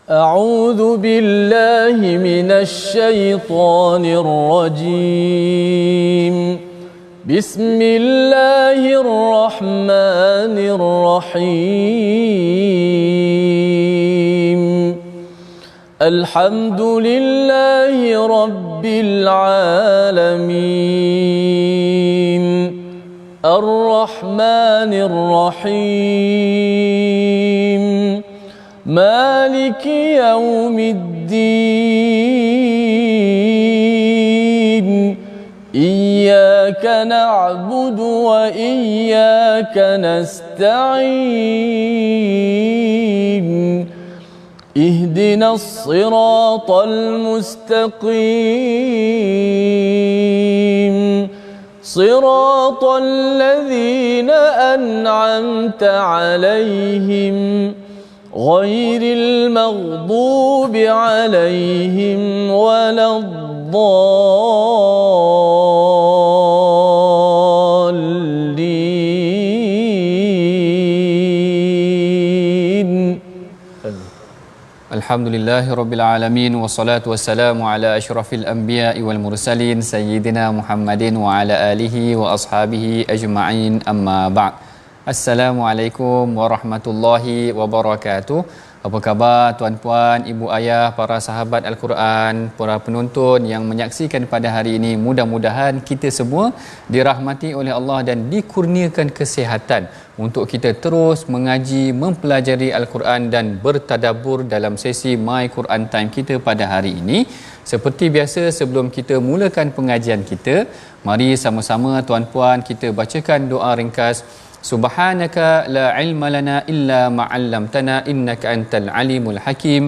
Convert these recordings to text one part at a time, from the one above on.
أعوذ بالله من الشيطان الرجيم بسم الله الرحمن الرحيم الحمد لله رب العالمين الرحمن الرحيم مالك يوم الدين إياك نعبد وإياك نستعين اهدنا الصراط المستقيم صراط الذين أنعمت عليهم غير المغضوب عليهم ولا الضالين. Alhamdulillahirabbil alamin wassalatu wassalamu ala asyrafil anbiya'i wal mursalin sayyidina Muhammadin wa ala alihi wa ashabihi ajma'in amma ba'd. Assalamualaikum warahmatullahi wabarakatuh. Apa khabar tuan-puan, ibu ayah, para sahabat Al-Quran, para penonton yang menyaksikan pada hari ini? Mudah-mudahan kita semua dirahmati oleh Allah dan dikurniakan kesihatan untuk kita terus mengaji, mempelajari Al-Quran dan bertadabbur dalam sesi My Quran Time kita pada hari ini. Seperti biasa, sebelum kita mulakan pengajian kita, mari sama-sama tuan-puan kita bacakan doa ringkas. Subhanaka la ilma lana illa ma 'allamtana innaka antal alimul hakim.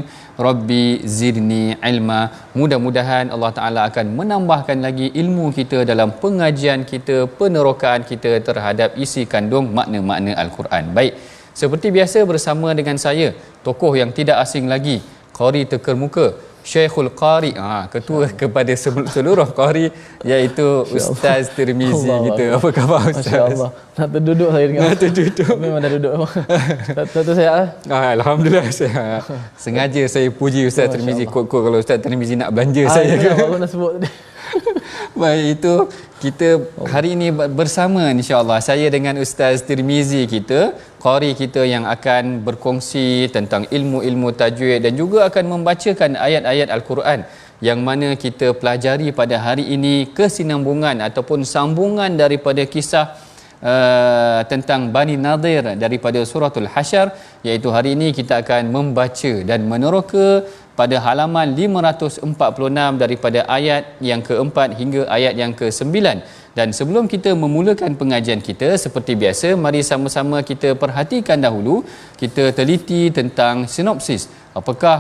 Rabbi zidni ilma. Mudah-mudahan Allah Taala akan menambahkan lagi ilmu kita dalam pengajian kita, penerokaan kita terhadap isi kandung makna-makna Al-Quran. Baik, seperti biasa bersama dengan saya, tokoh yang tidak asing lagi, qari terkemuka, Syekhul Qari, ketua kepada seluruh qari, iaitu Ustaz Tirmizi kita. Apa khabar Ustaz? Masya-Allah. Nak terduduk saya dengar. Nak terduduk. Memang dah duduk. Tentu saya. Alhamdulillah saya. Sengaja saya puji Ustaz Tirmizi, kod-kod kalau Ustaz Tirmizi nak belanja saya ke. Baru nak sebut tadi. Baik, itu kita hari ini bersama insya-Allah, saya dengan Ustaz Tirmizi kita, qari kita yang akan berkongsi tentang ilmu-ilmu tajwid dan juga akan membacakan ayat-ayat Al-Quran yang mana kita pelajari pada hari ini, kesinambungan ataupun sambungan daripada kisah tentang Bani Nadir daripada suratul Hasyr, iaitu hari ini kita akan membaca dan meneroka pada halaman 546 daripada ayat yang keempat hingga ayat yang ke-9. Dan sebelum kita memulakan pengajian kita, seperti biasa, mari sama-sama kita perhatikan dahulu, kita teliti tentang sinopsis. Apakah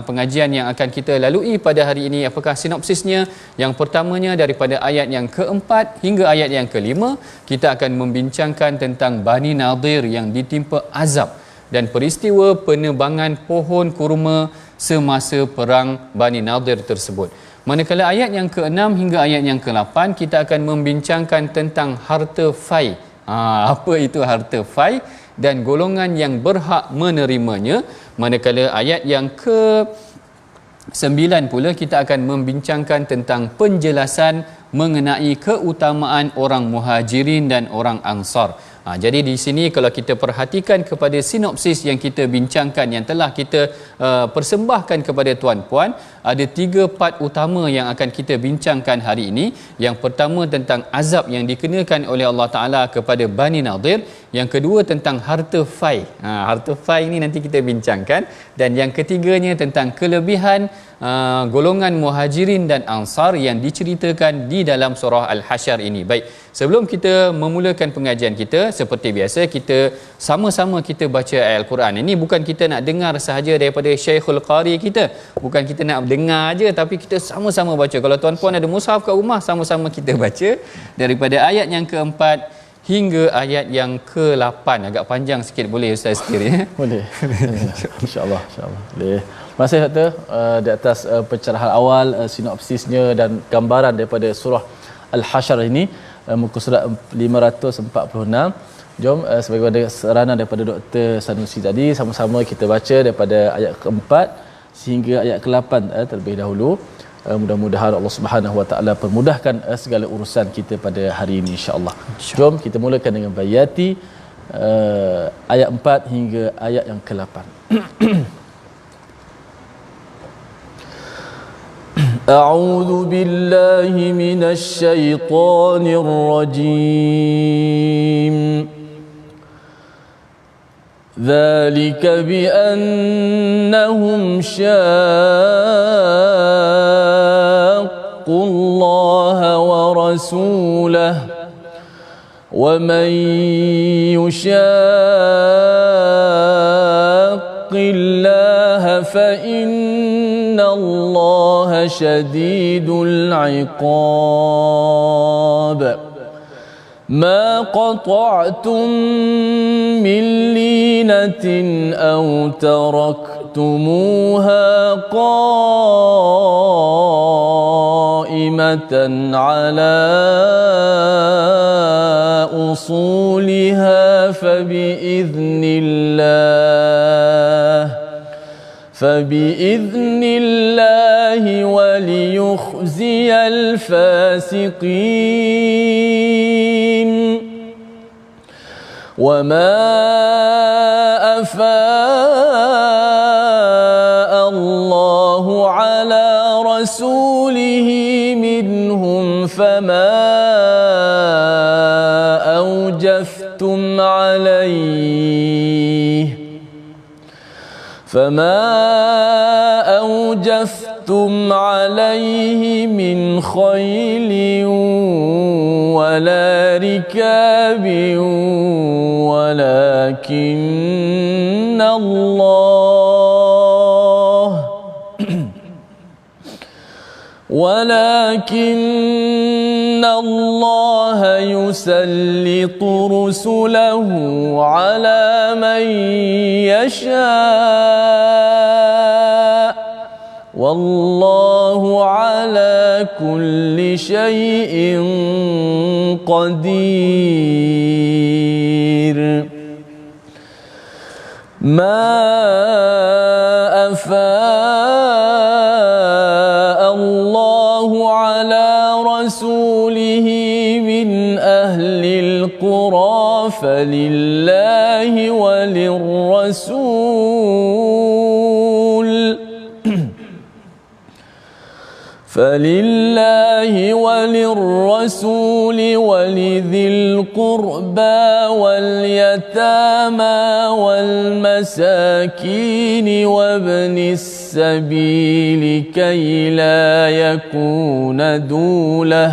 pengajian yang akan kita lalui pada hari ini? Apakah sinopsisnya? Yang pertamanya daripada ayat yang keempat hingga ayat yang kelima, kita akan membincangkan tentang Bani Nadir yang ditimpa azab dan peristiwa penebangan pohon kurma semasa perang Bani Nadir tersebut. Manakala ayat yang ke-6 hingga ayat yang ke-8, kita akan membincangkan tentang harta fai. Apa itu harta fai dan golongan yang berhak menerimanya. Manakala ayat yang ke-9 pula kita akan membincangkan tentang penjelasan mengenai keutamaan orang Muhajirin dan orang Ansar. Jadi di sini kalau kita perhatikan kepada sinopsis yang kita bincangkan, yang telah kita persembahkan kepada tuan-puan, ada 3 part utama yang akan kita bincangkan hari ini. Yang pertama tentang azab yang dikenakan oleh Allah Ta'ala kepada Bani Nadir. Yang kedua tentang harta fai. Harta fai ini nanti kita bincangkan. Dan yang ketiganya tentang kelebihan golongan Muhajirin dan Ansar yang diceritakan di dalam surah Al-Hasyr ini. Baik, sebelum kita memulakan pengajian kita, seperti biasa kita sama-sama kita baca ayat Al-Quran. Ini bukan kita nak dengar sahaja daripada Syekhul Qari kita, bukan kita nak dengar aja, tapi kita sama-sama baca. Kalau tuan-puan ada mushaf kat rumah, sama-sama kita baca daripada ayat yang keempat hingga ayat yang ke-8. Agak panjang sikit, boleh Ustaz setir ya? Boleh. InsyaAllah, insyaAllah. Boleh. Terima kasih Doktor di atas pencerahan awal, sinopsisnya dan gambaran daripada surah Al-Hasyr ini, muka surat 546. Jom sebagaimana saranan daripada Dr. Sanusi tadi, sama-sama kita baca daripada ayat keempat sehingga ayat ke-8 terlebih dahulu. Mudah-mudahan Allah Subhanahu Wa Taala permudahkan segala urusan kita pada hari ini insya-Allah. Jom kita mulakan dengan bayati ayat 4 hingga ayat yang ke-8. A'udzu billahi minasy syaithanir rajim. ذلك بأنهم شاقوا الله ورسوله ومن يشاق الله فإن الله شديد العقاب ما قطعتم من لينة أو تركتموها قائمة على أصولها فبإذن الله وليخزي الفاسقين وما أفاء الله على رسوله منهم فما أوجفتم عليه من خيل ولا ركاب ولكن الله يسلط رسله على من يشاء والله على كل شيء قدير ما أفاء الله على رسوله من أهل القرى فلله وللرسول ولذي القربى واليتامى والمساكين وابن السبيل كي لا يكون دولة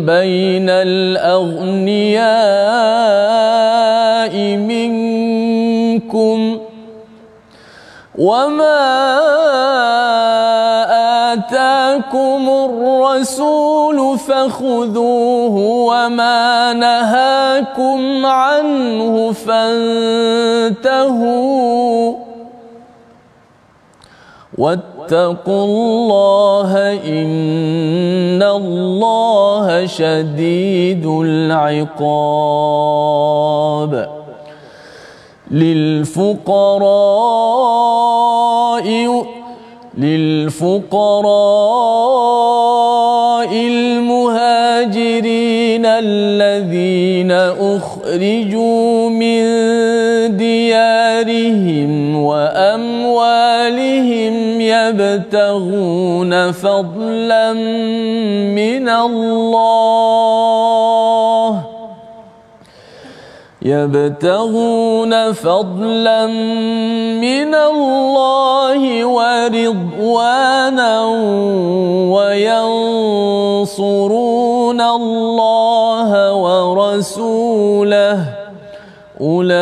بين الأغنياء منكم وما آتاكم الرسول فخذوه وما نهاكم عنه فانتهوا واتقوا الله إن الله شديد العقاب للفقراء المهاجرين الذين أخرجوا من ديارهم وأموالهم يبتغون فضلا من الله ورضوانا وينصرون الله ورسوله أولئك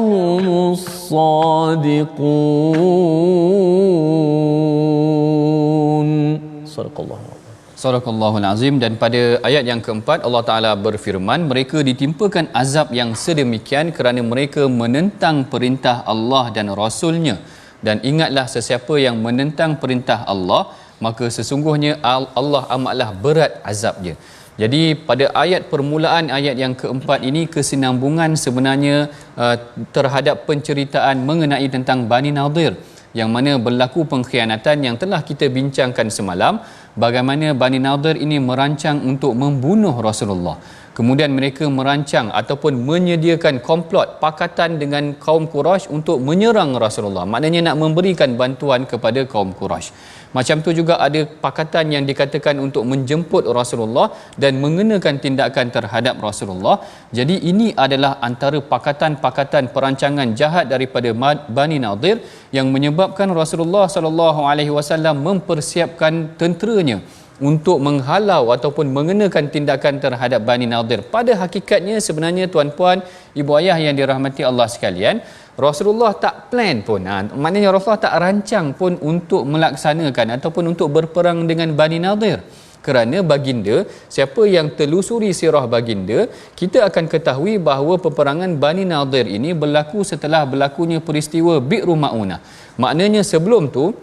هم الصادقون. صدق الله. Sadaqallahul Azim. Dan pada ayat yang keempat Allah Ta'ala berfirman, mereka ditimpakan azab yang sedemikian kerana mereka menentang perintah Allah dan Rasulnya. Dan ingatlah, sesiapa yang menentang perintah Allah, maka sesungguhnya Allah amatlah berat azabnya. Jadi pada ayat permulaan ayat yang keempat ini kesinambungan sebenarnya terhadap penceritaan mengenai tentang Bani Nadir, yang mana berlaku pengkhianatan yang telah kita bincangkan semalam, bagaimana Bani Nadir ini merancang untuk membunuh Rasulullah. Kemudian mereka merancang ataupun menyediakan komplot pakatan dengan kaum Quraisy untuk menyerang Rasulullah. Maknanya nak memberikan bantuan kepada kaum Quraisy. Macam tu juga ada pakatan yang dikatakan untuk menjemput Rasulullah dan mengenakan tindakan terhadap Rasulullah. Jadi ini adalah antara pakatan-pakatan perancangan jahat daripada Bani Nadir yang menyebabkan Rasulullah SAW mempersiapkan tenteranya untuk menghalau ataupun mengenakan tindakan terhadap Bani Nadir. Pada hakikatnya sebenarnya tuan-puan, ibu ayah yang dirahmati Allah sekalian, Rasulullah tak plan pun. Maknanya Rasulullah tak rancang pun untuk melaksanakan ataupun untuk berperang dengan Bani Nadir. Kerana baginda, siapa yang telusuri sirah baginda, kita akan ketahui bahawa peperangan Bani Nadir ini berlaku setelah berlakunya peristiwa Bi'ru Ma'unah. Maknanya sebelum tu,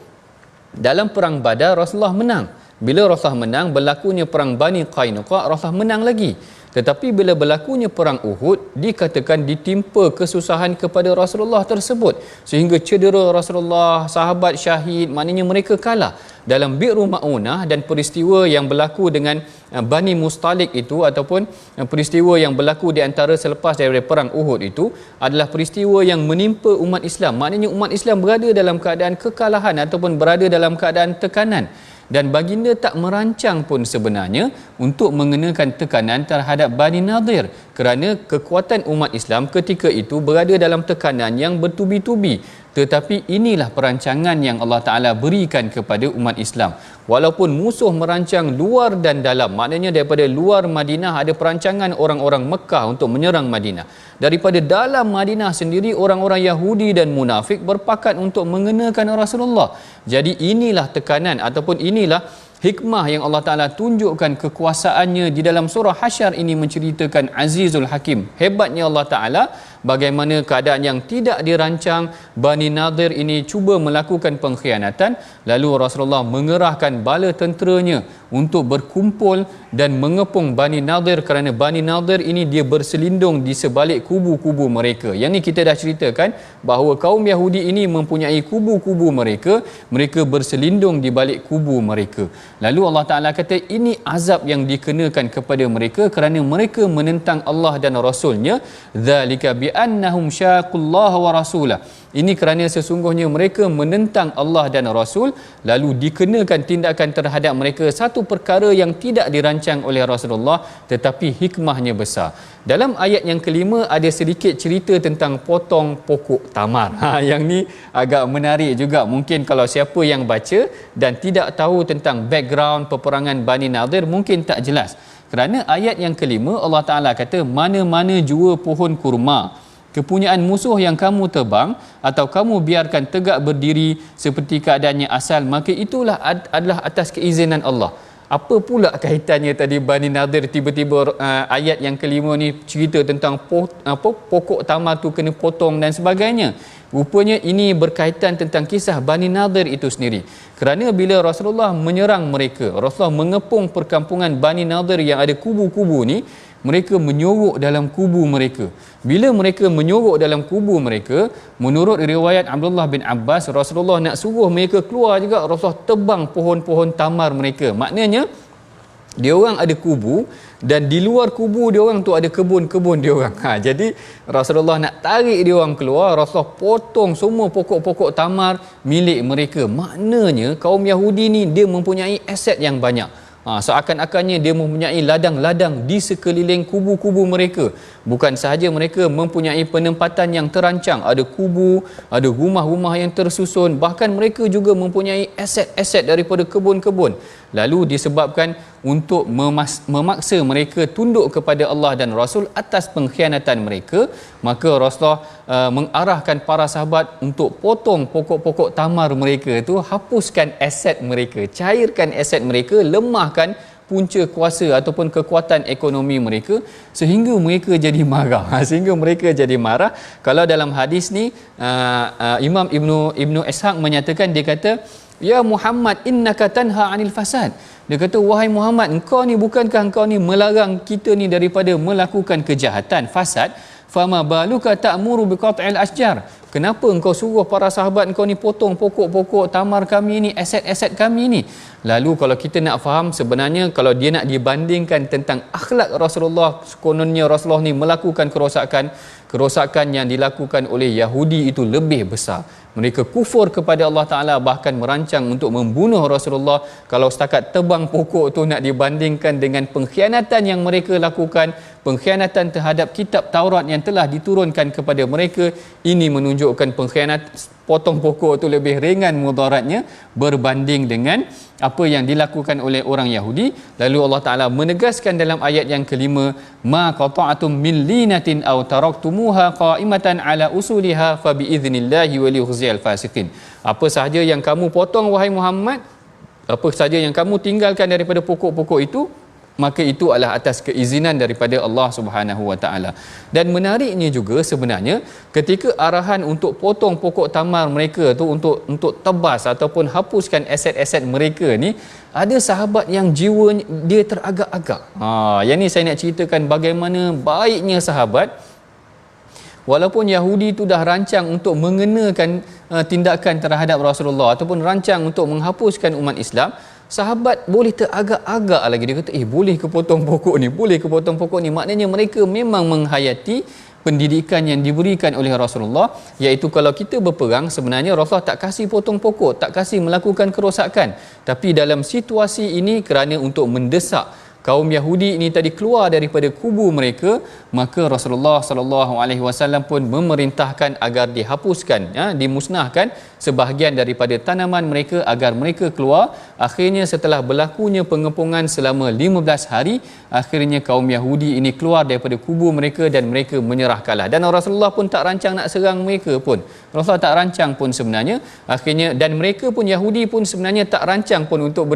dalam perang Badar Rasulullah menang. Bila Rasulullah menang, berlakunya perang Bani Qainuqa, Rasulullah menang lagi. Tetapi bila berlakunya perang Uhud, dikatakan ditimpa kesusahan kepada Rasulullah tersebut, sehingga cedera Rasulullah, sahabat syahid, maknanya mereka kalah dalam Bi'ru Ma'unah. Dan peristiwa yang berlaku dengan Bani Mustalik itu ataupun peristiwa yang berlaku di antara selepas daripada perang Uhud itu adalah peristiwa yang menimpa umat Islam. Maknanya umat Islam berada dalam keadaan kekalahan ataupun berada dalam keadaan tekanan. Dan baginda tak merancang pun sebenarnya untuk mengenakan tekanan terhadap Bani Nadir, kerana kekuatan umat Islam ketika itu berada dalam tekanan yang bertubi-tubi. Tetapi inilah perancangan yang Allah Ta'ala berikan kepada umat Islam. Walaupun musuh merancang luar dan dalam, maknanya daripada luar Madinah ada perancangan orang-orang Mekah untuk menyerang Madinah. Daripada dalam Madinah sendiri, orang-orang Yahudi dan munafik berpakat untuk mengenakan Rasulullah. Jadi inilah tekanan ataupun inilah hikmah yang Allah Ta'ala tunjukkan kekuasaannya di dalam surah Hasyr ini, menceritakan Azizul Hakim. Hebatnya Allah Ta'ala, bagaimana keadaan yang tidak dirancang, Bani Nadir ini cuba melakukan pengkhianatan, lalu Rasulullah mengerahkan bala tenteranya untuk berkumpul dan mengepung Bani Nadir, kerana Bani Nadir ini dia berselindung di sebalik kubu-kubu mereka. Yang ni kita dah ceritakan bahawa kaum Yahudi ini mempunyai kubu-kubu mereka, mereka berselindung di balik kubu mereka. Lalu Allah Ta'ala kata ini azab yang dikenakan kepada mereka kerana mereka menentang Allah dan Rasulnya. Dzalika bi annahum syaqullaha wa rasulah. Ini kerana sesungguhnya mereka menentang Allah dan Rasul, lalu dikenakan tindakan terhadap mereka satu perkara yang tidak dirancang oleh Rasulullah, tetapi hikmahnya besar. Dalam ayat yang kelima ada sedikit cerita tentang potong pokok tamar. Yang ni agak menarik juga. Mungkin kalau siapa yang baca dan tidak tahu tentang background peperangan Bani Nadir, mungkin tak jelas. Kerana ayat yang kelima Allah Ta'ala kata, mana-mana jua pohon kurma kepunyaan musuh yang kamu tebang atau kamu biarkan tegak berdiri seperti keadaannya asal, maka itulah adalah atas keizinan Allah. Apa pula kaitannya tadi Bani Nadir tiba-tiba ayat yang kelima ni cerita tentang pokok tamar tu kena potong dan sebagainya? Rupanya ini berkaitan tentang kisah Bani Nadir itu sendiri. Kerana bila Rasulullah menyerang mereka, Rasulullah mengepung perkampungan Bani Nadir yang ada kubu-kubu ni, mereka menyorok dalam kubu mereka. Bila mereka menyorok dalam kubu mereka, menurut riwayat Abdullah bin Abbas, Rasulullah nak suruh mereka keluar juga, Rasulullah tebang pohon-pohon tamar mereka. Maknanya dia orang ada kubu dan di luar kubu dia orang tu ada kebun-kebun dia orang. Jadi Rasulullah nak tarik dia orang keluar, Rasulullah potong semua pokok-pokok tamar milik mereka. Maknanya kaum Yahudi ni dia mempunyai aset yang banyak. Seakan-akannya dia mempunyai ladang-ladang di sekeliling kubu-kubu mereka. Bukan sahaja mereka mempunyai penempatan yang terancang, ada kubu, ada rumah-rumah yang tersusun, bahkan mereka juga mempunyai aset-aset daripada kebun-kebun. Lalu disebabkan untuk memaksa mereka tunduk kepada Allah dan Rasul atas pengkhianatan mereka, maka Rasulullah mengarahkan para sahabat untuk potong pokok-pokok tamar mereka itu, hapuskan aset mereka, cairkan aset mereka, lemahkan punca kuasa ataupun kekuatan ekonomi mereka, sehingga mereka jadi marah. Sehingga mereka jadi marah. Kalau dalam hadis ni Imam Ibnu Ishaq menyatakan, dia kata ya Muhammad innaka tanha 'anil fasad. Dia kata, wahai Muhammad, bukankah engkau ni melarang kita ni daripada melakukan kejahatan, fasad? Fama baluka ta'muru biqat'il asjar. Kenapa engkau suruh para sahabat engkau ni potong pokok-pokok tamar kami ni, aset-aset kami ni? Lalu kalau kita nak faham, sebenarnya kalau dia nak dibandingkan tentang akhlak Rasulullah, kononnya Rasulullah ni melakukan kerosakan yang dilakukan oleh Yahudi itu lebih besar. Mereka kufur kepada Allah Ta'ala, bahkan merancang untuk membunuh Rasulullah. Kalau setakat tebang pokok tu nak dibandingkan dengan pengkhianatan yang mereka lakukan, pengkhianatan terhadap kitab Taurat yang telah diturunkan kepada mereka, ini menunjukkan pengkhianat potong pokok tu lebih ringan mudaratnya berbanding dengan apa yang dilakukan oleh orang Yahudi. Lalu Allah Ta'ala menegaskan dalam ayat yang kelima, ma qata'tum min linatin aw taraktumuha qa'imatan ala usuliha fa bi idznillahi wa liyukhziyal fasiqin. Apa sahaja yang kamu potong wahai Muhammad, apa sahaja yang kamu tinggalkan daripada pokok-pokok itu, maka itu adalah atas keizinan daripada Allah Subhanahu Wa Taala. Dan menariknya juga sebenarnya ketika arahan untuk potong pokok tamar mereka tu, untuk tebas ataupun hapuskan aset-aset mereka ni, ada sahabat yang jiwa dia teragak-agak. Yang ni saya nak ceritakan bagaimana baiknya sahabat. Walaupun Yahudi itu dah rancang untuk mengenakan tindakan terhadap Rasulullah ataupun rancang untuk menghapuskan umat Islam, sahabat boleh teragak-agak lagi. Dia kata, boleh ke potong pokok ni, boleh ke potong pokok ni. Maknanya mereka memang menghayati pendidikan yang diberikan oleh Rasulullah, iaitu kalau kita berperang, sebenarnya Rasulullah tak kasih potong pokok, tak kasih melakukan kerosakan, tapi dalam situasi ini kerana untuk mendesak kaum Yahudi ini tadi keluar daripada kubu mereka, maka Rasulullah sallallahu alaihi wasallam pun memerintahkan agar dihapuskan, dimusnahkan sebahagian daripada tanaman mereka agar mereka keluar. Akhirnya setelah berlakunya pengepungan selama 15 hari, akhirnya kaum Yahudi ini keluar daripada kubu mereka dan mereka menyerah kalah. Dan Rasulullah pun tak rancang nak serang mereka pun. Rasulullah tak rancang pun sebenarnya. Akhirnya, dan mereka pun, Yahudi pun sebenarnya tak rancang pun untuk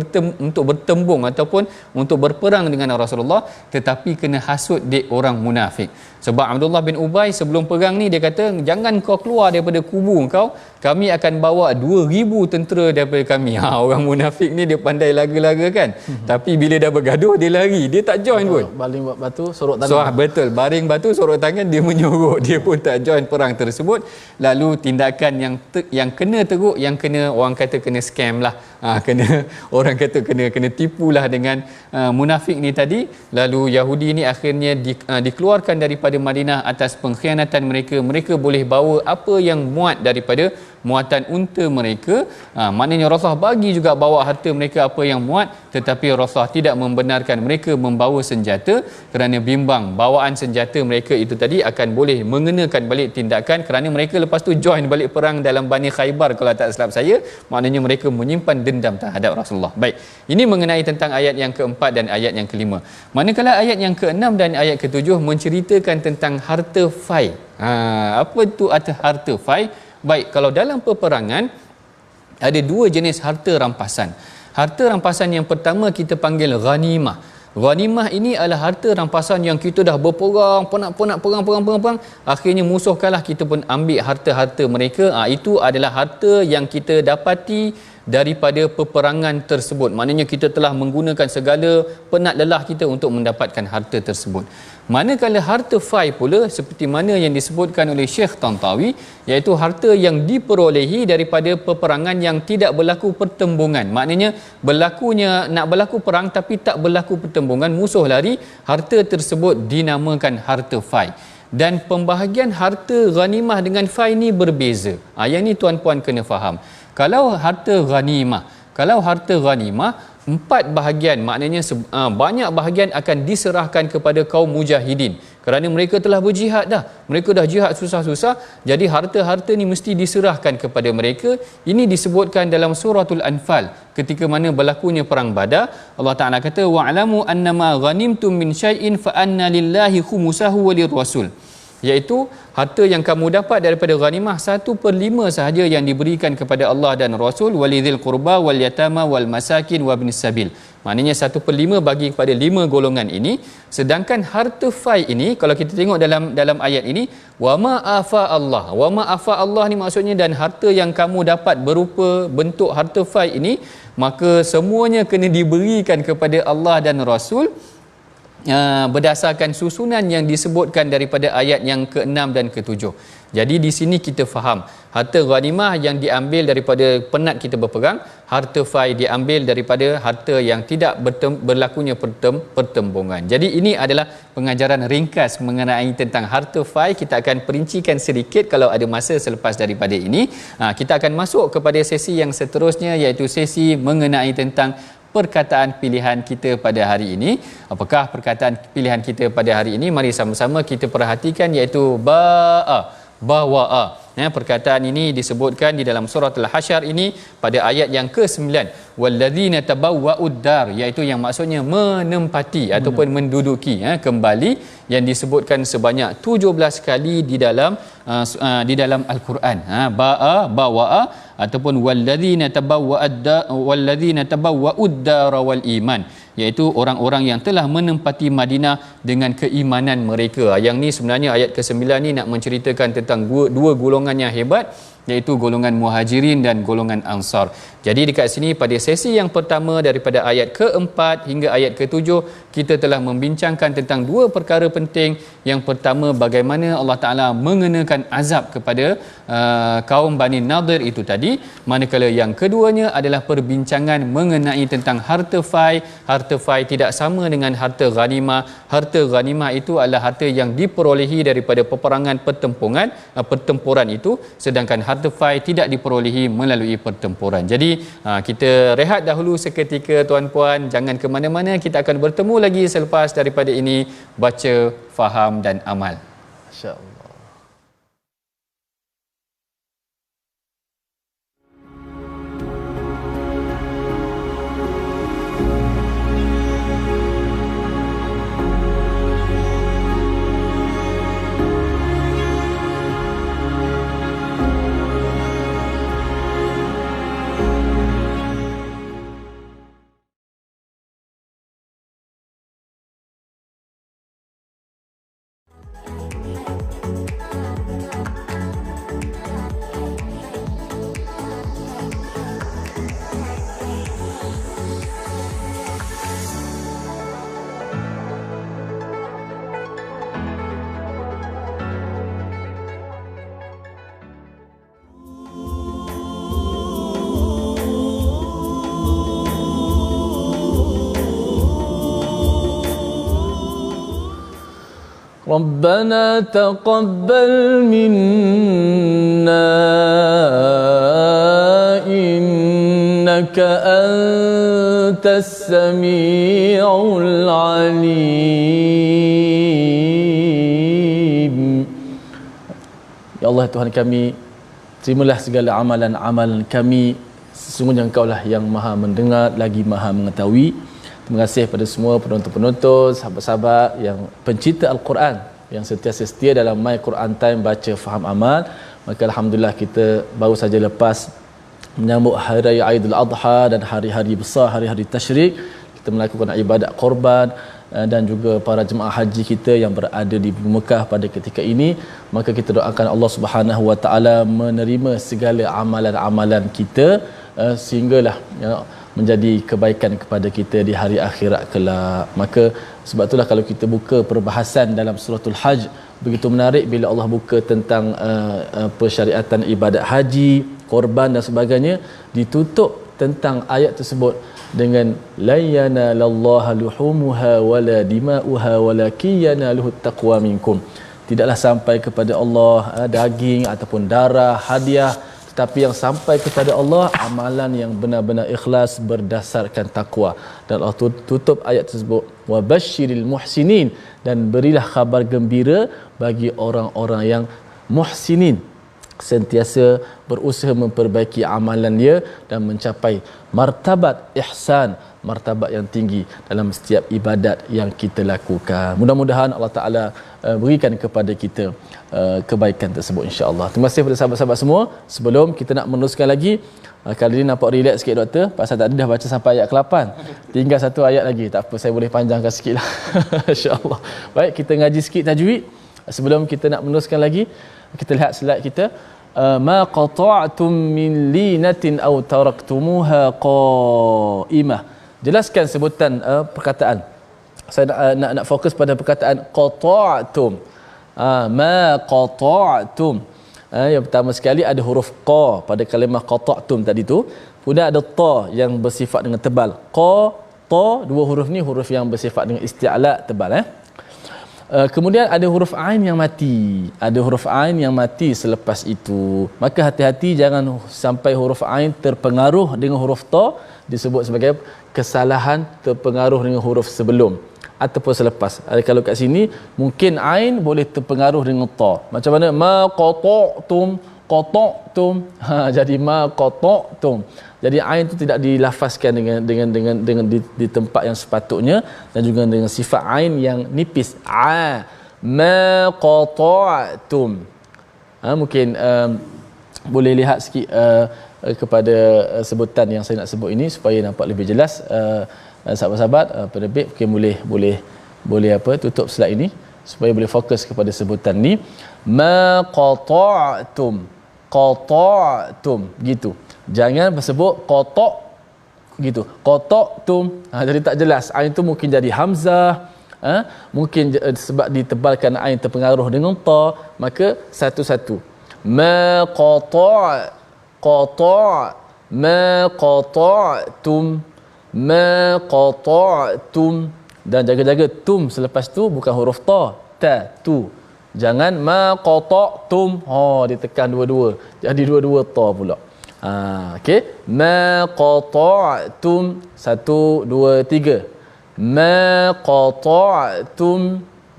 bertembung ataupun untuk berperang dengan Rasulullah, tetapi kena hasut dek orang munafik. Sebab Abdullah bin Ubay sebelum perang ni dia kata, jangan kau keluar daripada kubu kau, kami akan bawa 2,000 tentera daripada kami. Orang munafik ni dia pandai laga-laga kan. Tapi bila dah bergaduh dia lari, dia tak join pun. Baling batu sorok tangan. Betul, baring batu sorok tangan, dia menyorok, dia pun tak join perang tersebut. Lalu tindakan yang kena teruk, yang kena orang kata kena scam lah. Kena orang kata kena tipulah dengan munafik ni tadi. Lalu Yahudi ni akhirnya dikeluarkan daripada Madinah atas pengkhianatan mereka. Mereka boleh bawa apa yang muat daripada muatan unta mereka. Maknanya Rasulullah bagi juga bawa harta mereka apa yang muat, tetapi Rasulullah tidak membenarkan mereka membawa senjata kerana bimbang bawaan senjata mereka itu tadi akan boleh mengenakan balik tindakan, kerana mereka lepas tu join balik perang dalam Bani Khaybar kalau tak silap saya. Maknanya mereka menyimpan dendam terhadap Rasulullah. Baik, ini mengenai tentang ayat yang keempat dan ayat yang kelima. Manakala ayat yang keenam dan ayat ketujuh menceritakan tentang harta fai. Apa itu harta fai? Baik, kalau dalam peperangan ada dua jenis harta rampasan. Harta rampasan yang pertama kita panggil ghanimah. Ghanimah ini adalah harta rampasan yang kita dah berperang, penat perang, akhirnya musuh kalah, kita pun ambil harta-harta mereka. Itu adalah harta yang kita dapati daripada peperangan tersebut. Maknanya kita telah menggunakan segala penat lelah kita untuk mendapatkan harta tersebut. Manakala harta fai pula, seperti mana yang disebutkan oleh Syekh Tantawi, iaitu harta yang diperolehi daripada peperangan yang tidak berlaku pertembungan. Maknanya nak berlaku perang tapi tak berlaku pertembungan, musuh lari, harta tersebut dinamakan harta fai. Dan pembahagian harta ghanimah dengan fai ni berbeza. Yang ni tuan-puan kena faham. Kalau harta ghanimah 4 bahagian, maknanya banyak bahagian akan diserahkan kepada kaum mujahidin kerana mereka telah berjihad dah. Mereka dah jihad susah-susah, jadi harta-harta ni mesti diserahkan kepada mereka. Ini disebutkan dalam suratul Anfal ketika mana berlakunya perang Badar. Allah Taala kata, wa'lamu annama ghanimtum min syai'in fa anna lillahi khumusahu wa lirrasul, iaitu harta yang kamu dapat daripada ghanimah 1/5 sahaja yang diberikan kepada Allah dan Rasul, walidhil qurba wal yatama wal masakin wa ibnis sabil. Maknanya 1/5 bagi kepada 5 golongan ini. Sedangkan harta fai ini, kalau kita tengok dalam ayat ini, wama afa Allah. Wama afa Allah ni maksudnya, dan harta yang kamu dapat berupa bentuk harta fai ini, maka semuanya kena diberikan kepada Allah dan Rasul berdasarkan susunan yang disebutkan daripada ayat yang ke-6 dan ke-7. Jadi di sini kita faham harta ghanimah yang diambil daripada penat kita berperang, harta fai diambil daripada harta yang tidak berlakunya pertembungan. Jadi ini adalah pengajaran ringkas mengenai tentang harta fai. Kita akan perincikan sedikit kalau ada masa selepas daripada ini. Kita akan masuk kepada sesi yang seterusnya, iaitu sesi mengenai tentang perkataan pilihan kita pada hari ini. Apakah perkataan pilihan kita pada hari ini? Mari sama-sama kita perhatikan, iaitu bawa'a. Perkataan ini disebutkan di dalam surah Al-Hasyr ini pada ayat yang ke-9. Walladzina tabawwa'ud dar, iaitu yang maksudnya menempati ataupun menduduki kembali, yang disebutkan sebanyak 17 kali di dalam Al-Quran. Bawa'a ataupun walladzina tabawwa'ud dar wal iman, iaitu orang-orang yang telah menempati Madinah dengan keimanan mereka. Yang ni sebenarnya ayat ke-9 ni nak menceritakan tentang dua golongan yang hebat, iaitu golongan Muhajirin dan golongan Ansar. Jadi dekat sini pada sesi yang pertama daripada ayat ke-4 hingga ayat ke-7, kita telah membincangkan tentang dua perkara penting. Yang pertama, bagaimana Allah Ta'ala mengenakan azab kepada kaum Bani Nadir itu tadi. Manakala yang keduanya adalah perbincangan mengenai tentang harta fai. Harta fai tidak sama dengan harta ghanimah. Harta ghanimah itu adalah harta yang diperolehi daripada peperangan pertempuran itu, sedangkan harta fai tidak diperolehi melalui pertempuran. Jadi kita rehat dahulu seketika tuan-puan, jangan ke mana-mana. Kita akan bertemu lagi selepas daripada ini. Baca, faham dan amal. Masya-Allah. ربنا تقبل منا إنك أنت السميع العليم. Ya Allah, Tuhan kami, terimalah segala amalan-amalan kami. Sesungguhnya Engkau-lah yang Maha mendengar lagi Maha mengetahui. Terima kasih pada semua penonton-penonton, sahabat-sahabat yang pencinta Al-Quran, yang sentiasa setia dalam My Quran Time baca, faham, amal. Maka alhamdulillah kita baru saja lepas menyambut hari raya Aidil Adha dan hari-hari besar, hari-hari tasyrik. Kita melakukan ibadat korban dan juga para jemaah haji kita yang berada di Mekah pada ketika ini. Maka kita doakan Allah Subhanahu Wa Taala menerima segala amalan-amalan kita sehinggalah menjadi kebaikan kepada kita di hari akhirat kelak. Maka sebab itulah kalau kita buka perbahasan dalam suratul Hajj, begitu menarik bila Allah buka tentang persyariatan ibadat haji, korban dan sebagainya, ditutup tentang ayat tersebut dengan la yanalallaha luhumuha wala dima'uha walakin yanaluhut taqwa minkum. Tidaklah sampai kepada Allah daging ataupun darah, hadiah, tetapi yang sampai kepada Allah amalan yang benar-benar ikhlas berdasarkan takwa. Dan Allah tutup ayat tersebut wa basyiril muhsinin, dan berilah khabar gembira bagi orang-orang yang muhsinin. sentiasa berusaha memperbaiki amalan dia dan mencapai martabat ihsan, martabat yang tinggi dalam setiap ibadat yang kita lakukan. Mudah-mudahan Allah Taala berikan kepada kita kebaikan tersebut insya-Allah. Terima kasih kepada sahabat-sahabat semua. Sebelum kita nak meneruskan lagi, kali ini nampak relax sikit doktor, pasal tadi dah baca sampai ayat ke-8. Tinggal satu ayat lagi. Tak apa, saya boleh panjangkan sikitlah. Insya-Allah. Baik, kita ngaji sikit tajwid. Sebelum kita nak meneruskan lagi, kita lihat slide kita. Ma qata'tum min linatin aw taraktumuha qa'imah. Jelaskan sebutan perkataan. Saya nak fokus pada perkataan qata'tum. Ma qata'tum. Yang pertama sekali ada huruf qa pada kalimah qata'tum tadi tu. Kemudian ada ta yang bersifat dengan tebal. Qa, ta, dua huruf ni huruf yang bersifat dengan isti'la tebal. Kemudian ada huruf ain yang mati. Ada huruf ain yang mati selepas itu. Maka hati-hati jangan sampai huruf ain terpengaruh dengan huruf ta, disebut sebagai kesalahan terpengaruh dengan huruf sebelum ataupun selepas. Kalau kat sini mungkin ain boleh terpengaruh dengan ta. Macam mana? Ma qata'tum, qata'tum. Jadi ma qata'tum. Jadi ain itu tidak dilafazkan dengan di tempat yang sepatutnya dan juga dengan sifat ain yang nipis. Ma qata'tum. Mungkin boleh lihat sikit kepada sebutan yang saya nak sebut ini supaya nampak lebih jelas. Sahabat-sahabat penerbit mungkin boleh tutup slide ini supaya boleh fokus kepada sebutan ni. Ma qata'tum, qata'tum gitu. Jangan bersebut qata' gitu. Qata'tum jadi tak jelas. Ain tu mungkin jadi hamzah, mungkin sebab ditebalkan ain terpengaruh dengan ta, maka satu-satu. Ma qata' ma qata'tum, ma qata'tum, dan jaga-jaga tum selepas tu bukan huruf ta, tu. Jangan ma qata'tum, ditekan dua-dua, jadi dua-dua ta pula. Okey, ma qata'tum, 1 2 3. Ma qata'tum,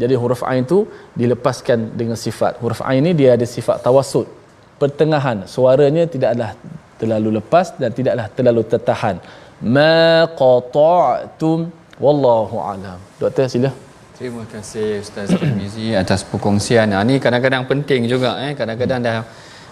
jadi huruf ain tu dilepaskan dengan sifat. Huruf ain ni dia ada sifat tawassut, pertengahan. Suaranya tidaklah terlalu lepas dan tidaklah terlalu tertahan. Ma qata'tum, wallahu alam. Doktor sila. Terima kasih Ustaz Tirmizi atas perkongsian. Ni kadang-kadang penting juga kadang-kadang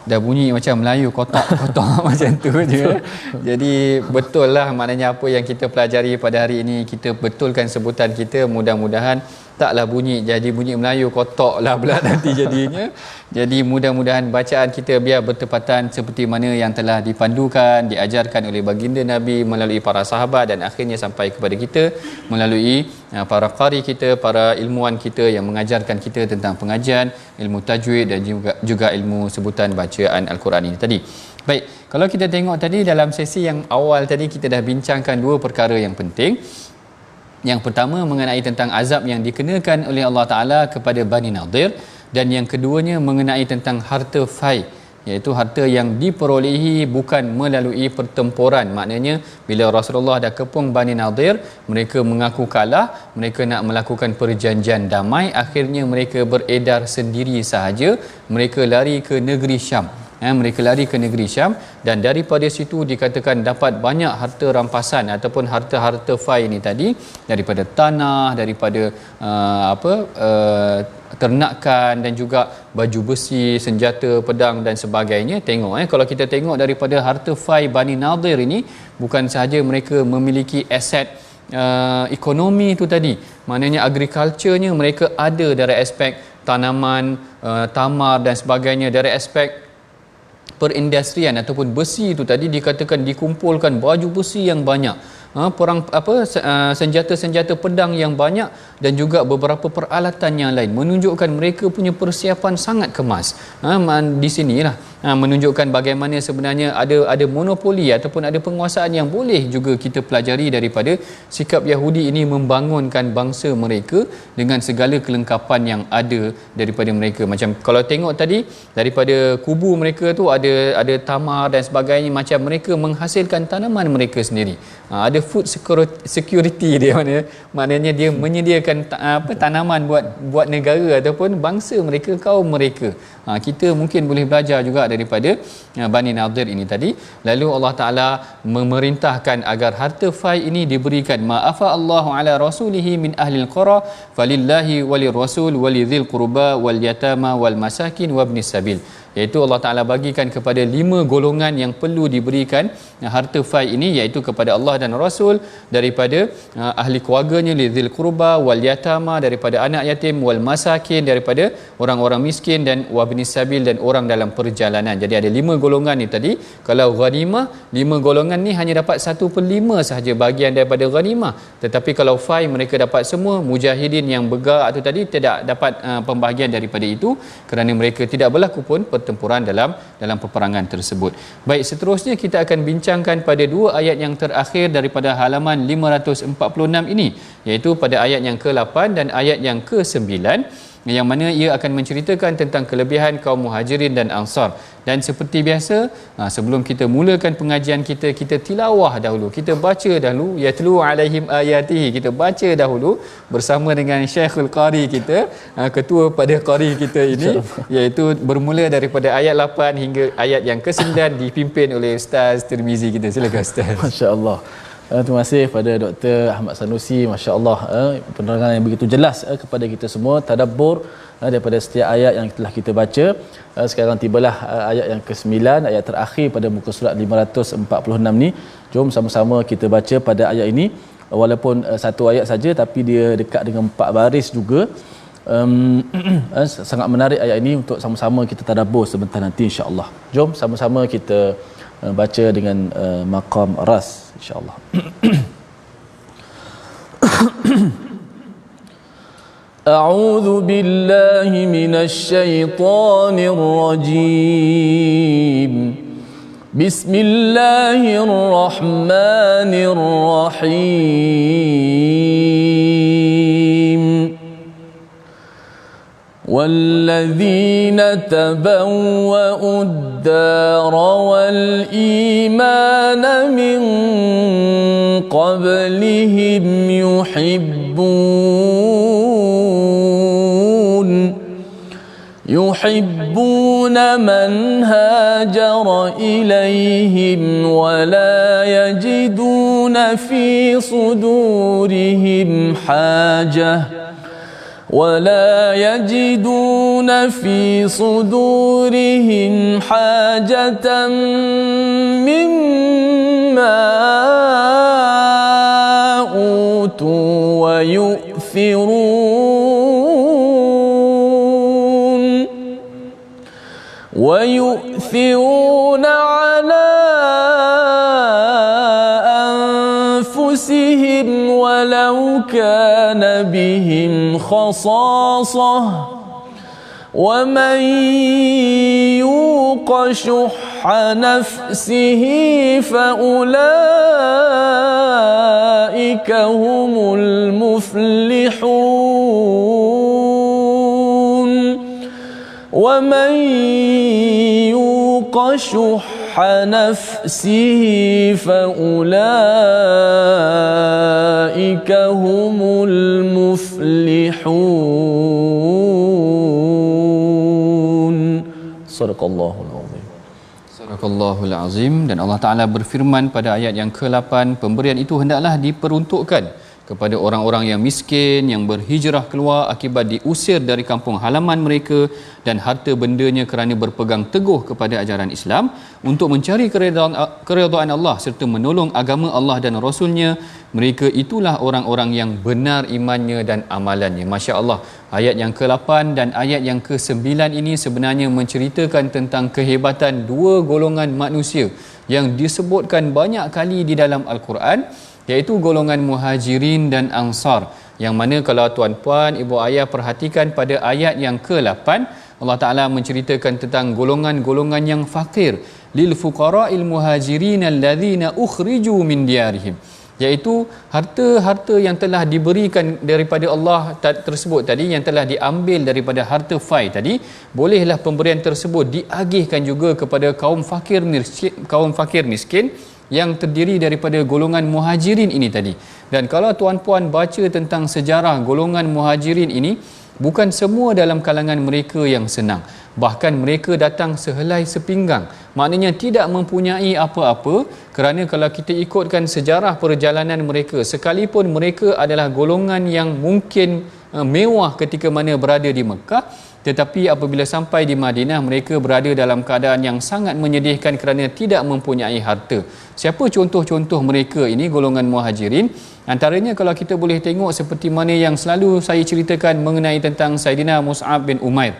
dah bunyi macam Melayu kotak-kotak macam tu je. Jadi betul lah maknanya apa yang kita pelajari pada hari ini, kita betulkan sebutan kita, mudah-mudahan taklah bunyi jadi bunyi Melayu kotak lah pula nanti jadinya. Jadi mudah-mudahan bacaan kita biar bertepatan seperti mana yang telah dipandukan, diajarkan oleh baginda Nabi melalui para sahabat dan akhirnya sampai kepada kita melalui para qari kita, para ilmuwan kita yang mengajarkan kita tentang pengajian, ilmu tajwid dan juga ilmu sebutan bacaan Al-Quran ini tadi. Baik, kalau kita tengok tadi dalam sesi yang awal tadi kita dah bincangkan dua perkara yang penting. Yang pertama mengenai tentang azab yang dikenakan oleh Allah Ta'ala kepada Bani Nadir, dan yang keduanya mengenai tentang harta fai, iaitu harta yang diperolehi bukan melalui pertempuran. Maknanya bila Rasulullah dah kepung Bani Nadir, mereka mengaku kalah, mereka nak melakukan perjanjian damai, akhirnya mereka beredar sendiri sahaja, mereka lari ke negeri Syam. Mereka lari ke negeri Syam dan daripada situ dikatakan dapat banyak harta rampasan ataupun harta-harta fai ini tadi, daripada tanah, daripada ternakan dan juga baju besi, senjata, pedang dan sebagainya. Tengok kalau kita tengok daripada harta fai Bani Nadir ini, bukan sahaja mereka memiliki aset ekonomi itu tadi, maknanya agriculture-nya mereka ada dari aspek tanaman, tamar dan sebagainya, dari aspek perindustrian ataupun besi itu tadi dikatakan dikumpulkan baju besi yang banyak, senjata-senjata pedang yang banyak dan juga beberapa peralatan yang lain, menunjukkan mereka punya persiapan sangat kemas. Di sinilah menunjukkan bagaimana sebenarnya ada monopoli ataupun ada penguasaan yang boleh juga kita pelajari daripada sikap Yahudi ini membangunkan bangsa mereka dengan segala kelengkapan yang ada daripada mereka. Macam kalau tengok tadi daripada kubu mereka tu ada tamar dan sebagainya, macam mereka menghasilkan tanaman mereka sendiri, ada food security dia, maknanya dia menyediakan tanaman buat negara ataupun bangsa mereka, kaum mereka. Kita mungkin boleh belajar juga daripada Bani Nadir ini tadi. Lalu Allah Taala memerintahkan agar harta fai ini diberikan, ma'afa Allahu ala rasulihi min ahlil qura falillahi walir rasul walidhil qurba wal yatama wal masakin wabnis sabil. Iaitu Allah Ta'ala bagikan kepada 5 golongan yang perlu diberikan harta fai ini, iaitu kepada Allah dan Rasul, daripada ahli keluarganya, lidzil qurba wal yatama, daripada anak yatim, wal masakin, daripada orang-orang miskin, dan wabnis sabil, dan orang dalam perjalanan. Jadi ada 5 golongan ni tadi. Kalau ghanimah, 5 golongan ni hanya dapat 1/5 sahaja bahagian daripada ghanimah. Tetapi kalau fai mereka dapat semua. Mujahidin yang bergerak tu tadi tidak dapat pembahagian daripada itu kerana mereka tidak berlaku pun pertempuran dalam peperangan tersebut. Baik, seterusnya kita akan bincangkan pada 2 ayat yang terakhir daripada halaman 546 ini, iaitu pada ayat yang ke-8 dan ayat yang ke-9, yang mana ia akan menceritakan tentang kelebihan kaum Muhajirin dan Ansar. Dan seperti biasa, sebelum kita mulakan pengajian kita, kita tilawah dahulu, kita baca dahulu, yatlu alaihim ayatihi, kita baca dahulu bersama dengan Syekhul Qari kita, ketua pada Qari kita ini, iaitu bermula daripada ayat 8 hingga ayat yang ke-9, dipimpin oleh Ustaz Tirmizi kita. Silakan Ustaz. Masya-Allah. Terima kasih pada Dr. Ahmad Sanusi, masya-Allah, penerangan yang begitu jelas kepada kita semua, tadabbur daripada setiap ayat yang telah kita baca. Sekarang tibalah ayat yang ke-9, ayat terakhir pada muka surat 546 ni. Jom sama-sama kita baca pada ayat ini, walaupun satu ayat saja tapi dia dekat dengan 4 baris juga. Sangat menarik ayat ini untuk sama-sama kita tadabbur sebentar nanti, insya-Allah. Jom sama-sama kita baca dengan maqam ras, insya-Allah. A'udzu billahi minasy syaithanir rajim. Bismillahirrahmanirrahim. والذين تبوأوا الدار والإيمان من قبلهم يحبون من هاجر إليهم ولا يجدون في صدورهم حاجة مما أوتوا ويؤثرون على أنفسهم ولو كان بهم خصاصة ومن يوق شح نفسه فأولئك هم المفلحون ومن يوق شح نفسه فأولئك هم المفلحون. Sadaqallahul azim. Sadaqallahul azim. Dan Allah Ta'ala berfirman pada ayat yang ke-8, pemberian itu hendaklah diperuntukkan kepada orang-orang yang miskin yang berhijrah keluar akibat diusir dari kampung halaman mereka dan harta bendanya kerana berpegang teguh kepada ajaran Islam untuk mencari keredaan Allah serta menolong agama Allah dan Rasulnya. Mereka itulah orang-orang yang benar imannya dan amalannya. Masya Allah, ayat yang ke-8 dan ayat yang ke-9 ini sebenarnya menceritakan tentang kehebatan 2 golongan manusia yang disebutkan banyak kali di dalam Al-Quran, iaitu golongan Muhajirin dan Ansar, yang mana kalau tuan-puan, ibu ayah perhatikan pada ayat yang ke-8, Allah Ta'ala menceritakan tentang golongan-golongan yang fakir, lil fuqara'il muhajirin alladhina ukhriju min diyarihim, iaitu harta-harta yang telah diberikan daripada Allah tersebut tadi, yang telah diambil daripada harta fai tadi, bolehlah pemberian tersebut diagihkan juga kepada kaum fakir miskin yang terdiri daripada golongan muhajirin ini tadi. Dan kalau tuan-puan baca tentang sejarah golongan muhajirin ini, bukan semua dalam kalangan mereka yang senang. Bahkan mereka datang sehelai sepinggang. Maknanya tidak mempunyai apa-apa, kerana kalau kita ikutkan sejarah perjalanan mereka, sekalipun mereka adalah golongan yang mungkin mewah ketika mana berada di Mekah, tetapi apabila sampai di Madinah, mereka berada dalam keadaan yang sangat menyedihkan kerana tidak mempunyai harta. Siapa contoh-contoh mereka ini, golongan muhajirin? Antaranya kalau kita boleh tengok seperti mana yang selalu saya ceritakan mengenai tentang Saidina Mus'ab bin Umair.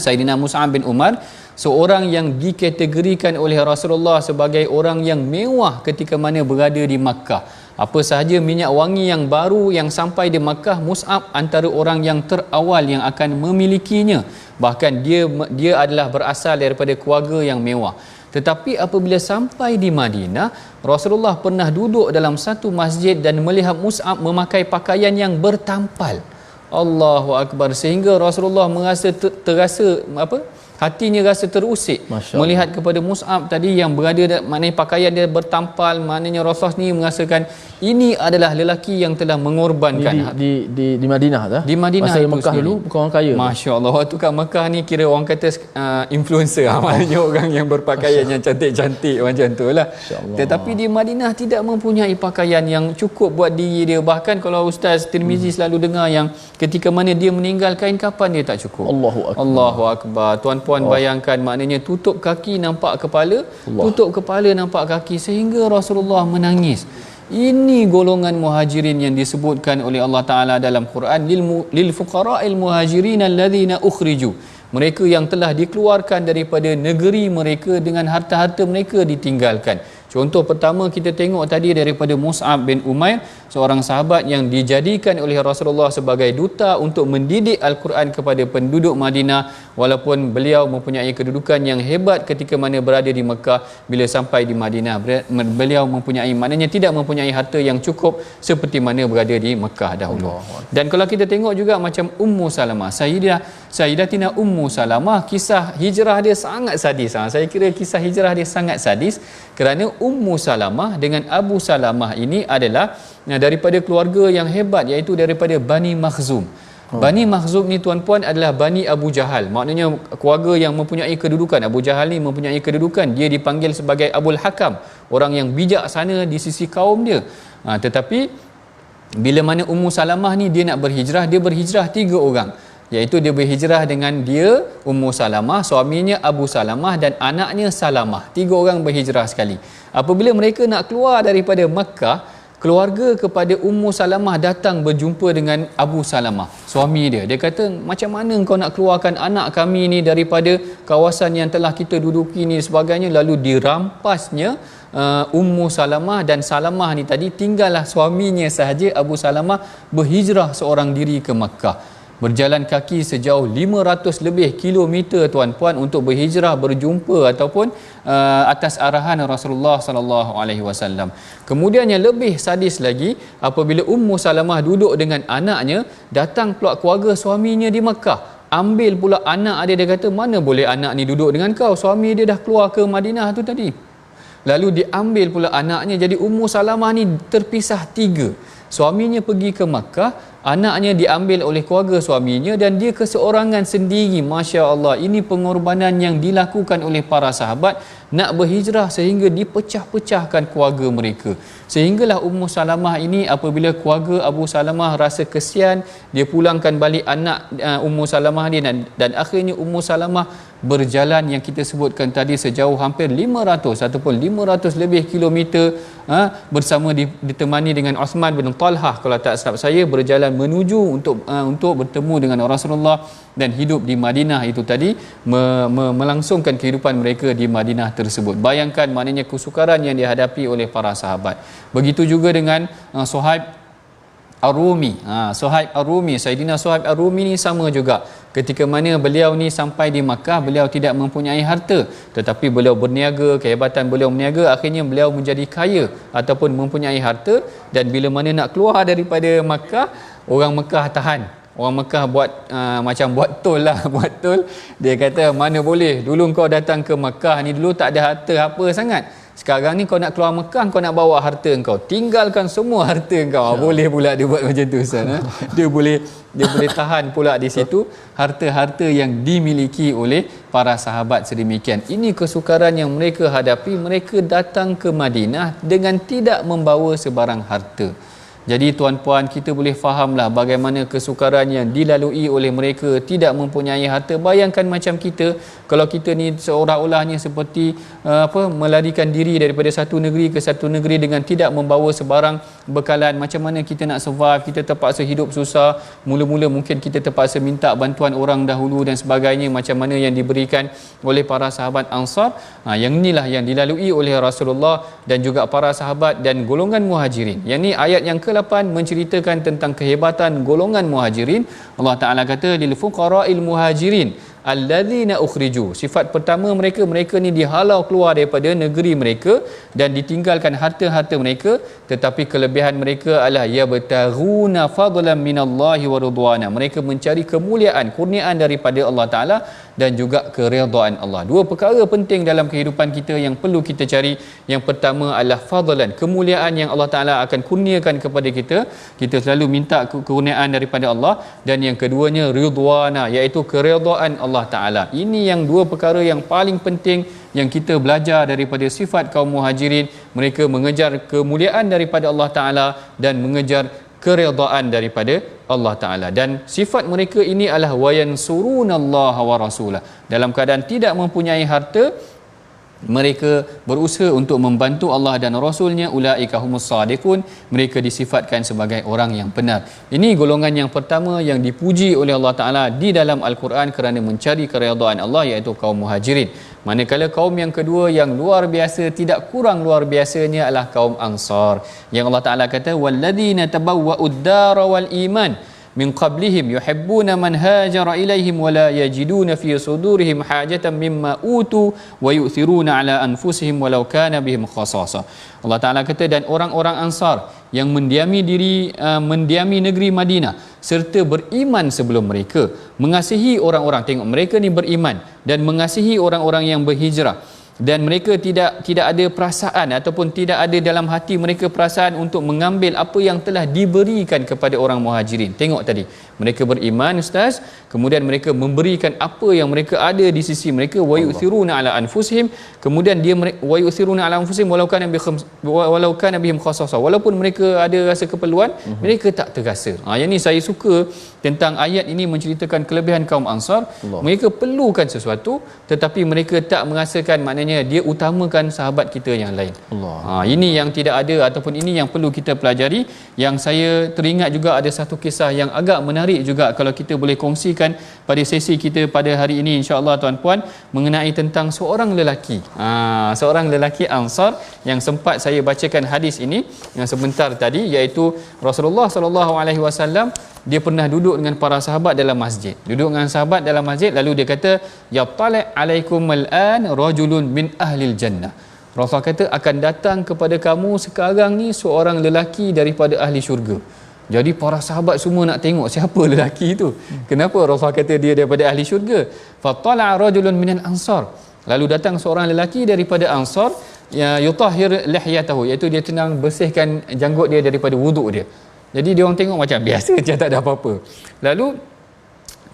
Saidina Mus'ab bin Umar, seorang yang dikategorikan oleh Rasulullah sebagai orang yang mewah ketika mana berada di Makkah. Apa sahaja minyak wangi yang baru yang sampai di Makkah, Mus'ab antara orang yang terawal yang akan memilikinya. Bahkan dia adalah berasal daripada keluarga yang mewah. Tetapi apabila sampai di Madinah, Rasulullah pernah duduk dalam satu masjid dan melihat Mus'ab memakai pakaian yang bertampal. Allahu Akbar, sehingga Rasulullah merasa terasa hatinya rasa terusik melihat kepada Mus'ab tadi yang berada, maknanya pakaian dia bertampal. Maknanya Rasulullah ni merasakan ini adalah lelaki yang telah mengorbankan di Madinah dah. Di Madinah masa itu Mekah sendiri. dulu bukan orang kaya. Masya-Allah, waktu kat Mekah ni kira orang kata influencer, maknanya orang yang berpakaian yang cantik-cantik macam tulah. Tetapi di Madinah tidak mempunyai pakaian yang cukup buat diri dia. Bahkan kalau Ustaz Tirmizi selalu dengar yang ketika mana dia meninggal, kain kafan dia tak cukup. Allahu Akbar. Tuan-puan bayangkan, maknanya tutup kaki nampak kepala, tutup kepala nampak kaki, sehingga Rasulullah menangis. Ini golongan muhajirin yang disebutkan oleh Allah Ta'ala dalam Quran, lil fuqara'il muhajirin alladhina ukhriju. Mereka yang telah dikeluarkan daripada negeri mereka dengan harta-harta mereka ditinggalkan. Contoh pertama kita tengok tadi daripada Mus'ab bin Umair, seorang sahabat yang dijadikan oleh Rasulullah sebagai duta untuk mendidik Al-Quran kepada penduduk Madinah, walaupun beliau mempunyai kedudukan yang hebat ketika mana berada di Mekah. Bila sampai di Madinah, beliau mempunyai, maknanya tidak mempunyai harta yang cukup seperti mana berada di Mekah dahulu. Dan kalau kita tengok juga macam Ummu Salamah, Sayyidatina Ummu Salamah, kisah hijrah dia sangat sadis. Saya kira kisah hijrah dia sangat sadis kerana Ummu Salamah dengan Abu Salamah ini adalah daripada keluarga yang hebat, iaitu daripada Bani Makhzum. Bani Makhzum ni tuan-puan adalah Bani Abu Jahal. Maknanya keluarga yang mempunyai kedudukan. Abu Jahal ni mempunyai kedudukan. Dia dipanggil sebagai Abul Hakam, orang yang bijaksana di sisi kaum dia. Tetapi bila mana Ummu Salamah ni dia nak berhijrah, dia berhijrah 3 orang. Iaitu dia berhijrah dengan dia, Ummu Salamah, suaminya Abu Salamah dan anaknya Salamah. 3 orang berhijrah sekali. Apabila mereka nak keluar daripada Makkah, keluarga kepada Ummu Salamah datang berjumpa dengan Abu Salamah, suami dia. Dia kata, macam mana kau nak keluarkan anak kami ni daripada kawasan yang telah kita duduki ni sebagainya. Lalu dirampasnya Ummu Salamah, dan Salamah ni tadi tinggallah suaminya sahaja. Abu Salamah berhijrah seorang diri ke Makkah. Berjalan kaki sejauh 500 lebih kilometer tuan-puan untuk berhijrah, berjumpa ataupun atas arahan Rasulullah sallallahu alaihi wasallam. Kemudian yang lebih sadis lagi, apabila Ummu Salamah duduk dengan anaknya, datang pula keluarga suaminya di Mekah, ambil pula anak dia. Dia kata, mana boleh anak ni duduk dengan kau, suami dia dah keluar ke Madinah tu tadi. Lalu diambil pula anaknya. Jadi Ummu Salamah ni terpisah 3. Suaminya pergi ke Makkah, anaknya diambil oleh keluarga suaminya, dan dia keseorangan sendiri. Masya Allah, ini pengorbanan yang dilakukan oleh para sahabat nak berhijrah sehingga dipecah-pecahkan keluarga mereka. Sehinggalah Ummu Salamah ini, apabila keluarga Abu Salamah rasa kesian, dia pulangkan balik anak Ummu Salamah ni, dan akhirnya Ummu Salamah berjalan yang kita sebutkan tadi sejauh hampir 500 ataupun 500 lebih kilometer bersama ditemani dengan Uthman bin Talhah kalau tak silap saya, berjalan menuju untuk bertemu dengan Rasulullah dan hidup di Madinah itu tadi, melangsungkan kehidupan mereka di Madinah tersebut. Bayangkan maknanya kesukaran yang dihadapi oleh para sahabat. Begitu juga dengan Suhaib Ar-Rumi. Suhaib Ar-Rumi, Saidina Suhaib Ar-Rumi ni sama juga. Ketika mana beliau ni sampai di Makkah, beliau tidak mempunyai harta, tetapi beliau berniaga, kehebatan beliau berniaga, akhirnya beliau menjadi kaya ataupun mempunyai harta. Dan bila mana nak keluar daripada Makkah, orang Makkah tahan. Orang Mekah buat macam buat tol lah, buat tol. Dia kata, mana boleh, dulu kau datang ke Mekah ni dulu tak ada harta apa sangat, Sekarang ni kau nak keluar Mekah, kau nak bawa harta kau, tinggalkan semua harta kau. Boleh pula dia buat macam tu Ustaz. Dia boleh tahan pula di situ harta-harta yang dimiliki oleh para sahabat sedemikian. Ini kesukaran yang mereka hadapi. Mereka datang ke Madinah dengan tidak membawa sebarang harta. Jadi tuan-puan, kita boleh fahamlah bagaimana kesukaran yang dilalui oleh mereka tidak mempunyai harta. Bayangkan macam kita, kalau kita ni seolah-olahnya seperti melarikan diri daripada satu negeri ke satu negeri dengan tidak membawa sebarang bekalan. Macam mana kita nak survive? Kita terpaksa hidup susah. Mula-mula mungkin kita terpaksa minta bantuan orang dahulu dan sebagainya, macam mana yang diberikan oleh para sahabat Ansar. Yang inilah yang dilalui oleh Rasulullah dan juga para sahabat dan golongan Muhajirin. Yang ni ayat yang ke-8 menceritakan tentang kehebatan golongan Muhajirin. Allah Taala kata lil fuqara'il muhajirin alladzina ukhriju. Sifat pertama mereka ni dihalau keluar daripada negeri mereka dan ditinggalkan harta-harta mereka, tetapi kelebihan mereka adalah yabtaghuna fadlan minallahi wa ridwana. Mereka mencari kemuliaan, kurniaan daripada Allah Taala dan juga keridaan Allah. Dua perkara penting dalam kehidupan kita yang perlu kita cari. Yang pertama adalah fadlan, kemuliaan yang Allah Taala akan kurniakan kepada kita. Kita selalu minta kekurniaan daripada Allah. Dan yang keduanya ridwana, iaitu keridaan Allah Taala. Ini yang dua perkara yang paling penting yang kita belajar daripada sifat kaum Muhajirin. Mereka mengejar kemuliaan daripada Allah Taala dan mengejar keredaan daripada Allah Taala. Dan sifat mereka ini adalah wayansurunallaha wa rasulah. Dalam keadaan tidak mempunyai harta, mereka berusaha untuk membantu Allah dan Rasulnya. Ulaika humus sadiqun. Mereka disifatkan sebagai orang yang benar. Ini golongan yang pertama yang dipuji oleh Allah Ta'ala di dalam Al-Quran kerana mencari keredaan Allah, iaitu kaum Muhajirin. Manakala kaum yang kedua yang luar biasa, tidak kurang luar biasanya, adalah kaum Ansar, yang Allah Ta'ala kata walladzina tabawwa'ud dara wal iman min qablihim yuhibbuna man hajara ilaihim wa la yajiduna fi sudurihim hajatan mimma utu wa yu'thiruna ala anfusihim walau kana bihim khasasa. Allah Taala kata, dan orang-orang Ansar yang mendiami negeri Madinah serta beriman sebelum mereka, mengasihi orang-orang, tengok mereka ni beriman dan mengasihi orang-orang yang berhijrah, dan mereka tidak ada perasaan ataupun tidak ada dalam hati mereka perasaan untuk mengambil apa yang telah diberikan kepada orang Muhajirin. Tengok tadi, mereka beriman Ustaz, kemudian mereka memberikan apa yang mereka ada di sisi mereka. Wa yu'thiruna ala anfusihim, kemudian dia wa yu'thiruna ala anfusihim walau kana bihim khasasa, walaupun mereka ada rasa keperluan, mereka tak terasa. Yang ni saya suka tentang ayat ini, menceritakan kelebihan kaum Ansar. Mereka perlukan sesuatu tetapi mereka tak merasakan, maknanya dia utamakan sahabat kita yang lain. Ini yang tidak ada ataupun ini yang perlu kita pelajari. Yang saya teringat juga ada satu kisah yang agak menarik juga kalau kita boleh kongsikan pada sesi kita pada hari ini, insya-Allah tuan-puan, mengenai tentang seorang lelaki. Seorang lelaki Ansar yang sempat saya bacakan hadis ini yang sebentar tadi, iaitu Rasulullah sallallahu alaihi wasallam dia pernah duduk dengan para sahabat dalam masjid. Duduk dengan sahabat dalam masjid, lalu dia kata, ya tali' alaikum al-an rajulun min ahlil jannah. Rasulullah kata, akan datang kepada kamu sekarang ni seorang lelaki daripada ahli syurga. Jadi para sahabat semua nak tengok siapa lelaki itu. Kenapa Rasulullah kata dia daripada ahli syurga? Fatala rajulun minal ansar. Lalu datang seorang lelaki daripada Ansar, yutahhir lihyatahu, iaitu dia tenang bersihkan janggut dia daripada wuduk dia. Jadi dia orang tengok macam biasa je, tak ada apa-apa. Lalu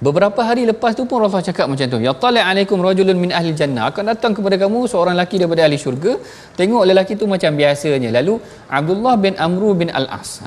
beberapa hari lepas tu pun Rasulullah cakap macam tu, ya tali' alaikum rajulun min ahli jannah, akan datang kepada kamu seorang lelaki daripada ahli syurga. Tengok lelaki tu macam biasanya. Lalu Abdullah bin Amru bin Al-As,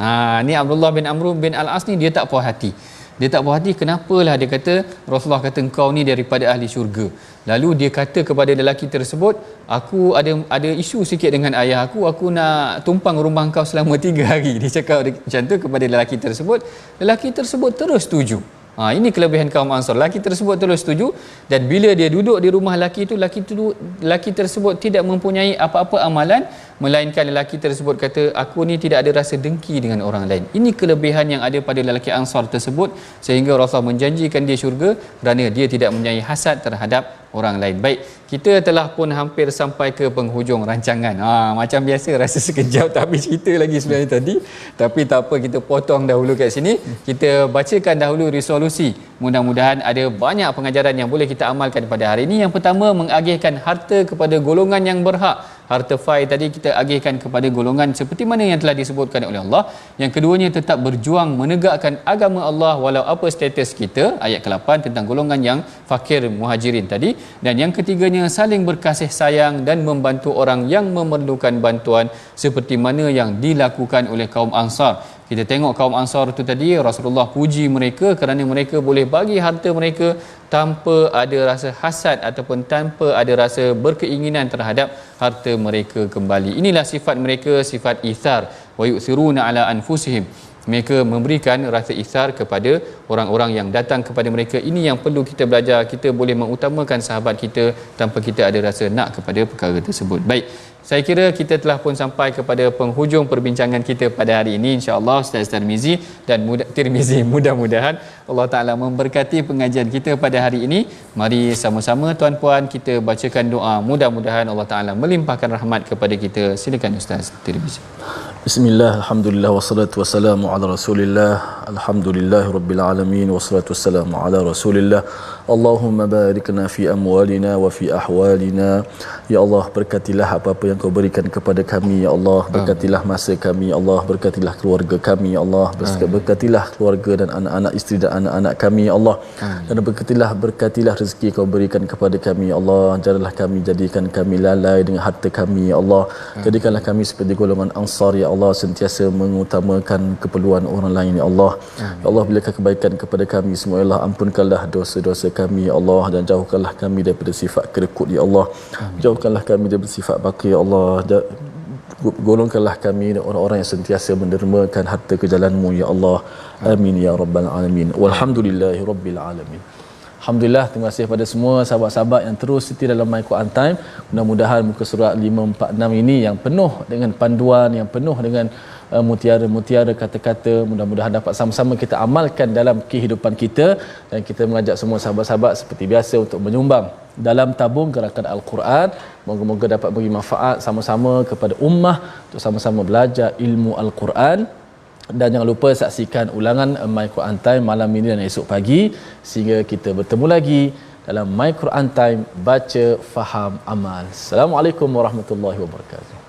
ni Abdullah bin Amru bin Al-As ni dia tak puas hati. Dia tak puas hati, kenapalah? Dia kata, Rasulullah kata engkau ni daripada ahli syurga. Lalu dia kata kepada lelaki tersebut, aku ada isu sikit dengan ayah aku nak tumpang rumah engkau selama 3 hari. Dia cakap macam tu kepada lelaki tersebut. Lelaki tersebut terus setuju. Ini kelebihan kaum Ansar. Lelaki tersebut terus setuju, dan bila dia duduk di rumah lelaki tersebut tidak mempunyai apa-apa amalan, melainkan lelaki tersebut kata, aku ni tidak ada rasa dengki dengan orang lain. Ini kelebihan yang ada pada lelaki Ansar tersebut, sehingga Rasulullah menjanjikan dia syurga kerana dia tidak mempunyai hasad terhadap orang lain. Baik, kita telah pun hampir sampai ke penghujung rancangan. Macam biasa rasa sekejap tak habis cerita lagi sebenarnya tadi. Tapi tak apa, kita potong dahulu kat sini. Kita bacakan dahulu resolusi. Mudah-mudahan ada banyak pengajaran yang boleh kita amalkan pada hari ini. Yang pertama, mengagihkan harta kepada golongan yang berhak harta fai tadi kita agihkan kepada golongan seperti mana yang telah disebutkan oleh Allah. Yang keduanya tetap berjuang menegakkan agama Allah walau apa status kita, ayat ke-8 tentang golongan yang fakir muhajirin tadi. Dan yang ketiganya saling berkasih sayang dan membantu orang yang memerlukan bantuan seperti mana yang dilakukan oleh kaum Ansar. Kita tengok kaum Ansar itu tadi, Rasulullah puji mereka kerana mereka boleh bagi harta mereka tanpa ada rasa hasad ataupun tanpa ada rasa berkeinginan terhadap harta mereka kembali. Inilah sifat mereka, sifat ithar. Wa yu'thiruna ala anfusihim. Mereka memberikan rasa ithar kepada orang-orang yang datang kepada mereka. Ini yang perlu kita belajar. Kita boleh mengutamakan sahabat kita tanpa kita ada rasa nak kepada perkara tersebut. Baik, saya kira kita telah pun sampai kepada penghujung perbincangan kita pada hari ini. InsyaAllah Ustaz Tirmizi dan Tirmizi, mudah-mudahan Allah Ta'ala memberkati pengajian kita pada hari ini. Mari sama-sama tuan-puan kita bacakan doa. Mudah-mudahan Allah Ta'ala melimpahkan rahmat kepada kita. Silakan Ustaz Tirmizi. Bismillah, alhamdulillah, wassalatu wassalamu ala rasulillah, alhamdulillah rabbil alamin, wassalatu wassalamu ala rasulillah. Allahumma barikna fi amwalina wa fi ahwalina. Ya Allah, berkatilah apa-apa yang kau berikan kepada kami, ya Allah. Berkatilah masa kami, ya Allah. Berkatilah keluarga kami, ya Allah. Berkatilah keluarga dan anak-anak isteri dan anak-anak kami, ya Allah. Dan berkatilah rezeki kau berikan kepada kami, ya Allah. Janganlah kami jadikan kami lalai dengan harta kami, ya Allah. Jadikanlah kami seperti golongan Ansar, ya Allah, sentiasa mengutamakan keperluan orang lain, ya Allah. Ya Allah, berikan kebaikan kepada kami semua, ya Allah. Ampunkanlah dosa-dosa kami, ya Allah, dan jauhkanlah kami daripada sifat kerekut, ya Allah. Jauhkanlah kami daripada sifat baki, ya Allah. Golongkanlah kami orang-orang yang sentiasa mendermakan harta ke jalan-Mu, ya Allah. Amin ya rabbal alamin. Walhamdulillahi rabbil alamin. Alhamdulillah, terima kasih kepada semua sahabat-sahabat yang terus setia dalam My Quran Time. Mudah-mudahan muka surat 546 ini yang penuh dengan panduan, yang penuh dengan mutiara-mutiara kata-kata, mudah-mudahan dapat sama-sama kita amalkan dalam kehidupan kita. Dan kita mengajak semua sahabat-sahabat seperti biasa untuk menyumbang dalam tabung gerakan Al-Quran. Moga-moga dapat beri manfaat sama-sama kepada ummah untuk sama-sama belajar ilmu Al-Quran. Dan jangan lupa saksikan ulangan My Quran Time malam ini dan esok pagi, sehingga kita bertemu lagi dalam My Quran Time, baca, faham, amal. Assalamualaikum warahmatullahi wabarakatuh.